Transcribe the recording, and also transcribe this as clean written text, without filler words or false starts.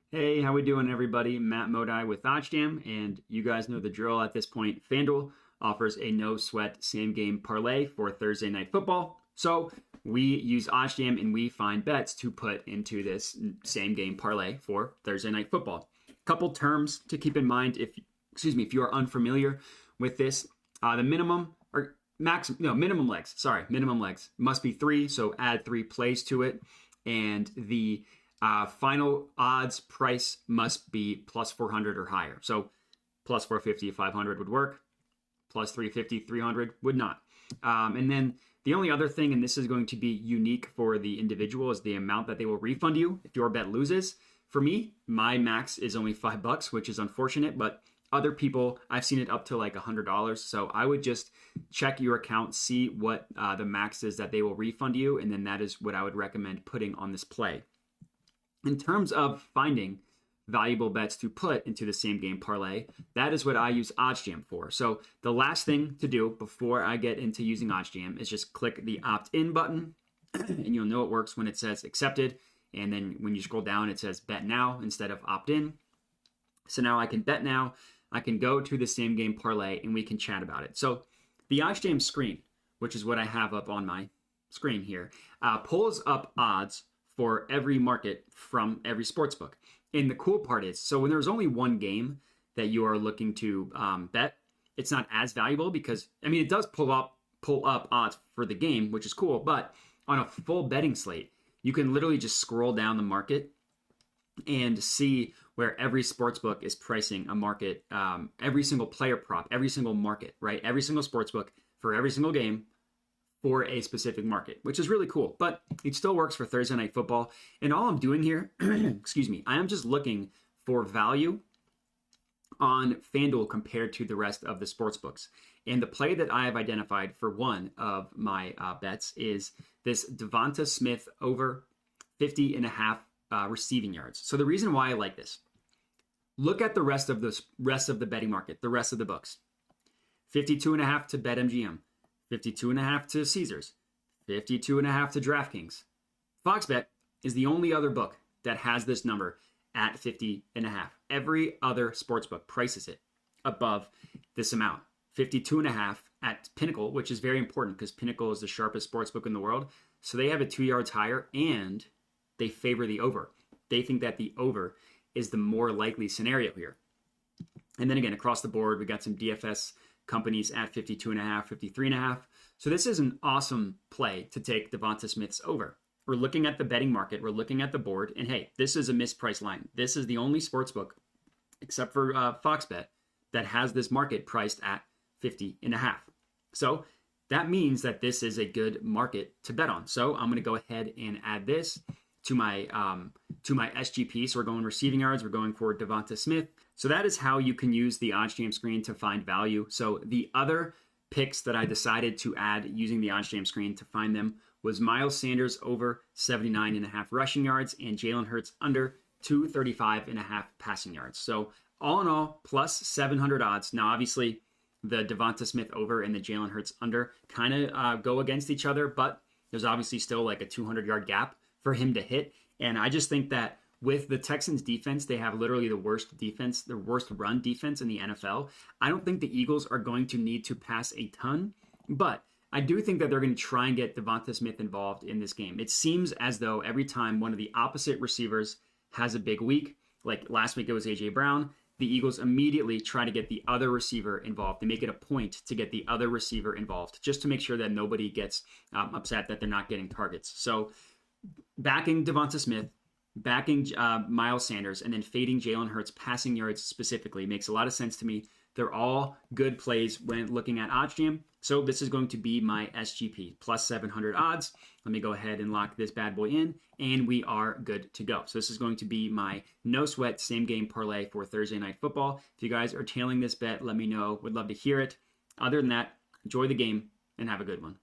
Hey, how we doing, everybody? Matt Modi with OddsJam, and you guys know the drill at this point. FanDuel offers a no-sweat same-game parlay for Thursday Night Football. So we use OddsJam and we find bets to put into this same-game parlay for Thursday Night Football. Couple terms to keep in mind if you are unfamiliar with this. The minimum or minimum legs. Minimum legs must be 3. So add 3 plays to it, and the final odds price must be plus 400 or higher. So plus 450, 500 would work. Plus 350, 300 would not. And then the only other thing, and this is going to be unique for the individual, is the amount that they will refund you if your bet loses. For me, my max is only $5, which is unfortunate, but other people, I've seen it up to like $100. So I would just check your account, see what the max is that they will refund you, and then that is what I would recommend putting on this play. In terms of finding valuable bets to put into the same game parlay, that is what I use OddsJam for. So the last thing to do before I get into using OddsJam is just click the opt-in button, and you'll know it works when it says accepted. And then when you scroll down, it says bet now instead of opt-in. So now I can bet now. I can go to the same game parlay and we can chat about it. So the OddsJam screen, which is what I have up on my screen here, pulls up odds for every market from every sportsbook. And the cool part is, so when there's only one game that you are looking to bet, it's not as valuable because, it does pull up odds for the game, which is cool. But on a full betting slate, you can literally just scroll down the market and see where every sportsbook is pricing a market, every single player prop, every single market, right? Every single sportsbook for every single game for a specific market, which is really cool. But it still works for Thursday Night Football. And all I'm doing here, I am just looking for value on FanDuel compared to the rest of the sports books. And the play that I have identified for one of my bets is this Devonta Smith over 50.5 receiving yards. So the reason why I like this, look at the rest of the betting market, the rest of the books. 52.5 to BetMGM. 52.5 to Caesars, 52.5 to DraftKings. FoxBet is the only other book that has this number at 50.5. Every other sportsbook prices it above this amount. 52.5 at Pinnacle, which is very important because Pinnacle is the sharpest sportsbook in the world. So they have it 2 yards higher and they favor the over. They think that the over is the more likely scenario here. And then again, across the board, we got some DFS companies at 52.5, 53.5. So this is an awesome play to take Devonta Smith's over. We're looking at the betting market. We're looking at the board. And hey, this is a mispriced line. This is the only sportsbook, except for FoxBet, that has this market priced at 50.5. So that means that this is a good market to bet on. So I'm going to go ahead and add this to my SGP. So we're going receiving yards. We're going for Devonta Smith. So that is how you can use the OddsJam screen to find value. So the other picks that I decided to add using the OddsJam screen to find them was Miles Sanders over 79.5 rushing yards and Jalen Hurts under 235.5 passing yards. So all in all, plus 700 odds. Now, obviously, the Devonta Smith over and the Jalen Hurts under kind of go against each other, but there's obviously still like a 200-yard gap for him to hit. And I just think that with the Texans defense, they have literally the worst run defense in the NFL. I don't think the Eagles are going to need to pass a ton, but I do think that they're going to try and get Devonta Smith involved in this game. It seems as though every time one of the opposite receivers has a big week, like last week it was A.J. Brown, the Eagles immediately try to get the other receiver involved. They make it a point to get the other receiver involved just to make sure that nobody gets upset that they're not getting targets. So backing Devonta Smith, backing Miles Sanders, and then fading Jalen Hurts passing yards specifically makes a lot of sense to me. They're all good plays when looking at OddsJam. So this is going to be my SGP, plus 700 odds. Let me go ahead and lock this bad boy in, and we are good to go. So this is going to be my no sweat same game parlay for Thursday Night Football. If you guys are tailing this bet, let me know. Would love to hear it. Other than that, enjoy the game and have a good one.